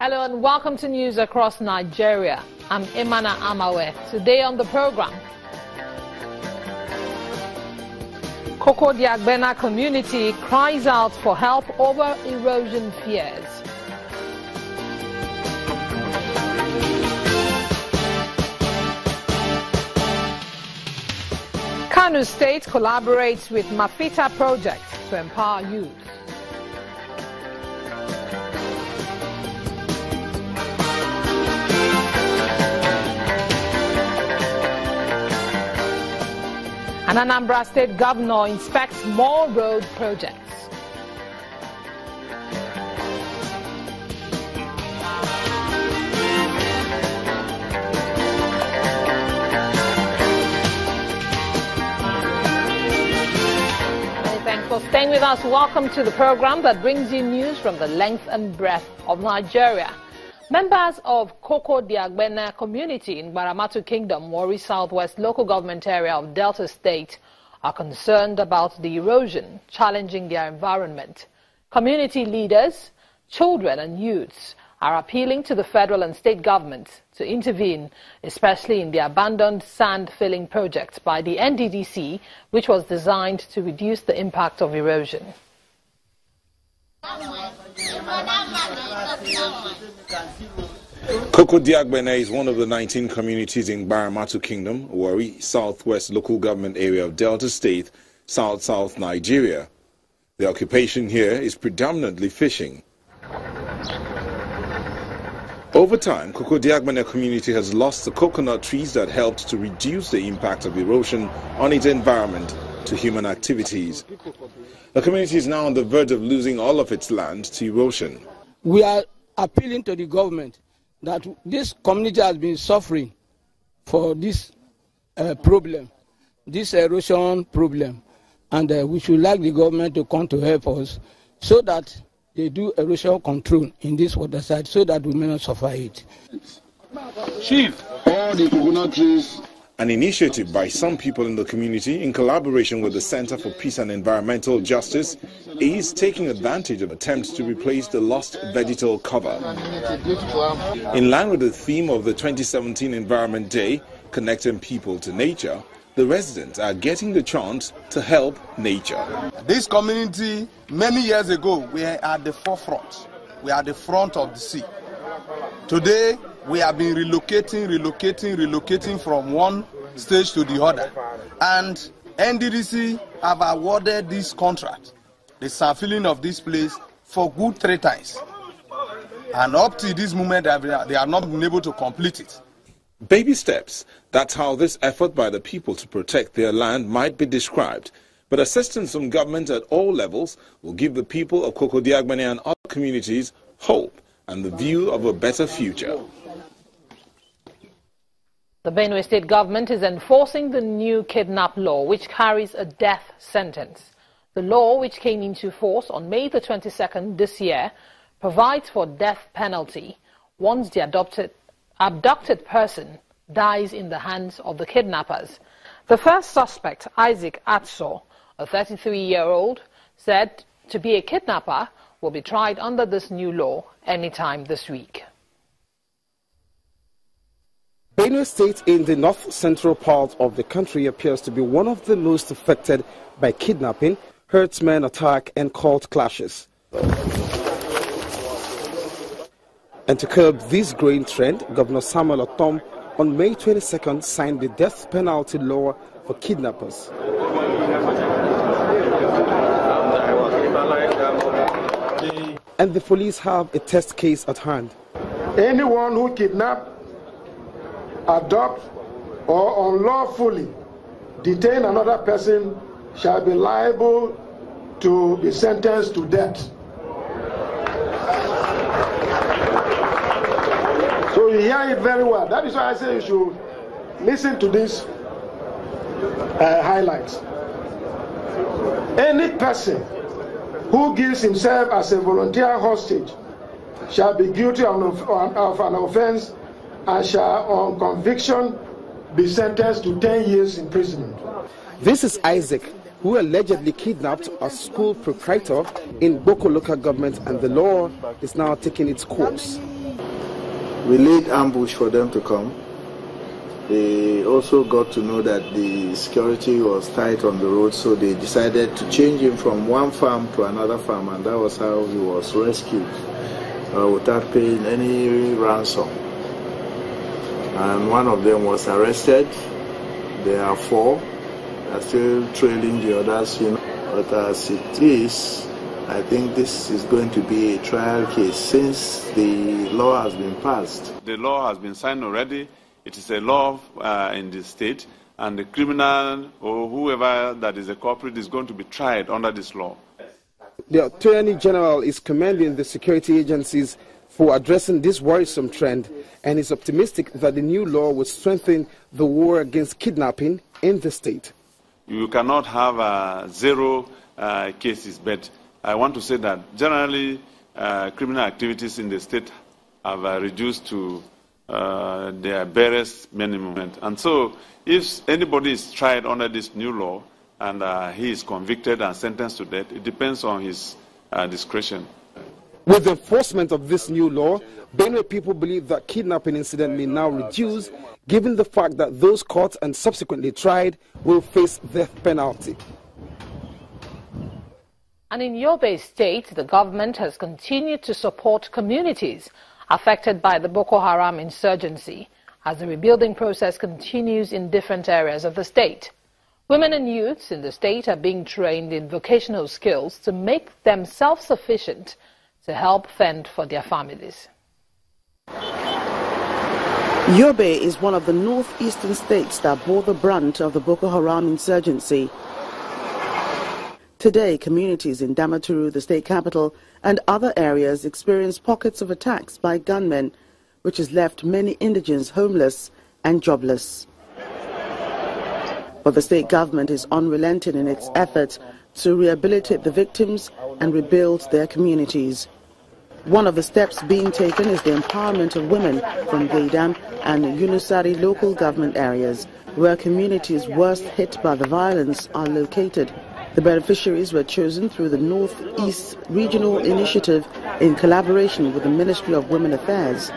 Hello and welcome to News Across Nigeria. I'm Imana Amawe. Today on the program, Koko Diagbena community cries out for help over erosion fears. Kano State collaborates with Mafita Project to empower youth. An Anambra State governor inspects more road projects. Thanks for staying with us. Welcome to the program that brings you news from the length and breadth of Nigeria. Members of Koko Diagbena community in Baramatu Kingdom, Warri Southwest local government area of Delta State, are concerned about the erosion challenging their environment. Community leaders, children and youths are appealing to the federal and state governments to intervene, especially in the abandoned sand filling project by the NDDC, which was designed to reduce the impact of erosion. Koko Diagbena is one of the 19 communities in Baramatu Kingdom, Warri Southwest local government area of Delta State, South Nigeria. The occupation here is predominantly fishing. Over time, Koko Diagbena community has lost the coconut trees that helped to reduce the impact of erosion on its environment to human activities. The community is now on the verge of losing all of its land to erosion. We are appealing to the government that this community has been suffering for this problem, this erosion problem, and we should like the government to come to help us so that they do erosion control in this water side so that we may not suffer it. Chief, all the coconut trees. An initiative by some people in the community in collaboration with the Center for Peace and Environmental Justice is taking advantage of attempts to replace the lost vegetal cover. In line with the theme of the 2017 Environment Day, connecting people to nature, the residents are getting the chance to help nature. This community, many years ago, we are at the forefront. We are at the front of the sea. Today, we have been relocating from one stage to the other. And NDDC have awarded this contract, the sand filling of this place, for good 3 times. And up to this moment, they have not been able to complete it. Baby steps. That's how this effort by the people to protect their land might be described. But assistance from government at all levels will give the people of Koko Diagbena and other communities hope and the view of a better future. The Benue State government is enforcing the new Kidnapping Law, which carries a death sentence. The law, which came into force on May the 22nd this year, provides for death penalty once the abducted person dies in the hands of the kidnappers. The first suspect, Isaac Atso, a 33-year-old, said to be a kidnapper, will be tried under this new law anytime this week. Benue State in the north-central part of the country appears to be one of the most affected by kidnapping, herdsmen attack and cult clashes. And to curb this growing trend, Governor Samuel Otom on May 22nd signed the death penalty law for kidnappers. And the police have a test case at hand. Anyone who kidnaps, adopt or unlawfully detain another person shall be liable to be sentenced to death. So you hear it very well. That is why I say you should listen to these highlights. Any person who gives himself as a volunteer hostage shall be guilty of an offense and shall, on conviction, be sentenced to 10 years imprisonment. This is Isaac, who allegedly kidnapped a school proprietor in Boko local government, and the law is now taking its course. We laid ambush for them to come. They also got to know that the security was tight on the road, so they decided to change him from one farm to another farm, and that was how he was rescued without paying any ransom. And one of them was arrested. There are 4. They are still trailing the others, But as it is, I think this is going to be a trial case since the law has been passed. The law has been signed already. It is a law in the state, and the criminal or whoever that is a culprit is going to be tried under this law. The Attorney General is commending the security agencies for addressing this worrisome trend and is optimistic that the new law will strengthen the war against kidnapping in the state. You cannot have 0 cases, but I want to say that generally criminal activities in the state have reduced to their barest minimum. And so if anybody is tried under this new law and he is convicted and sentenced to death, it depends on his discretion. With the enforcement of this new law, Benue people believe that kidnapping incident may now reduce, given the fact that those caught and subsequently tried will face death penalty. And in Yobe State, the government has continued to support communities affected by the Boko Haram insurgency as the rebuilding process continues in different areas of the state. Women and youths in the state are being trained in vocational skills to make them self-sufficient to help fend for their families. Yobe is one of the northeastern states that bore the brunt of the Boko Haram insurgency. Today, communities in Damaturu, the state capital, and other areas experience pockets of attacks by gunmen, which has left many indigents homeless and jobless. But the state government is unrelenting in its effort to rehabilitate the victims and rebuild their communities. One of the steps being taken is the empowerment of women from Gaidam and Yunusari local government areas, where communities worst hit by the violence are located. The beneficiaries were chosen through the Northeast Regional Initiative in collaboration with the Ministry of Women Affairs.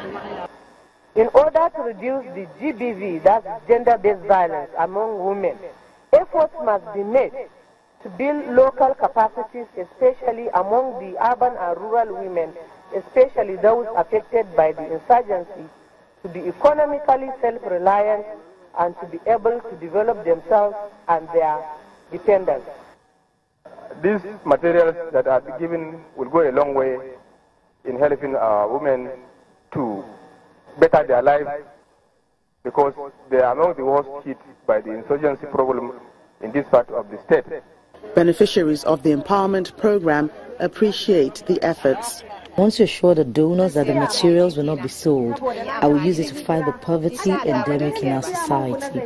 In order to reduce the GBV, that's gender-based violence among women, efforts must be made to build local capacities, especially among the urban and rural women, especially those affected by the insurgency, to be economically self-reliant and to be able to develop themselves and their dependents. These materials that are given will go a long way in helping women to better their lives, because they are among the worst hit by the insurgency problem in this part of the state. Beneficiaries of the empowerment program appreciate the efforts. Once you assure the donors that the materials will not be sold, I will use it to fight the poverty endemic in our society.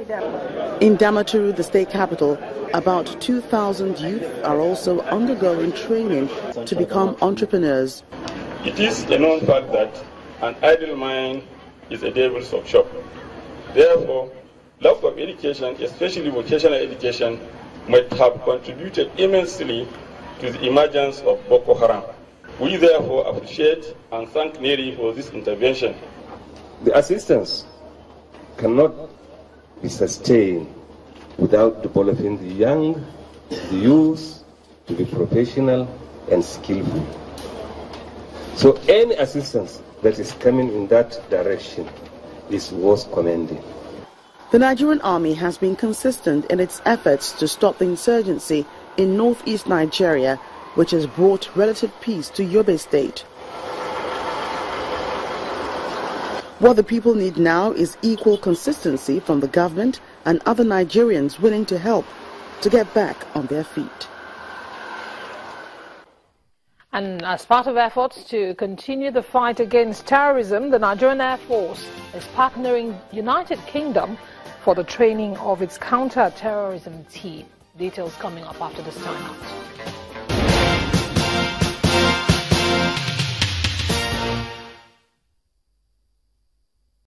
In Damaturu, the state capital, about 2,000 youth are also undergoing training to become entrepreneurs. It is a known fact that an idle mind is a devil's workshop. Therefore, lack of education, especially vocational education, might have contributed immensely to the emergence of Boko Haram. We therefore appreciate and thank NERI for this intervention. The assistance cannot be sustained without developing the young, the youth, to be professional and skillful. So any assistance that is coming in that direction is worth commending. The Nigerian army has been consistent in its efforts to stop the insurgency in northeast Nigeria, which has brought relative peace to Yobe State. What the people need now is equal consistency from the government and other Nigerians willing to help to get back on their feet. And as part of efforts to continue the fight against terrorism, the Nigerian Air Force is partnering United Kingdom for the training of its counter-terrorism team. Details coming up after this time out.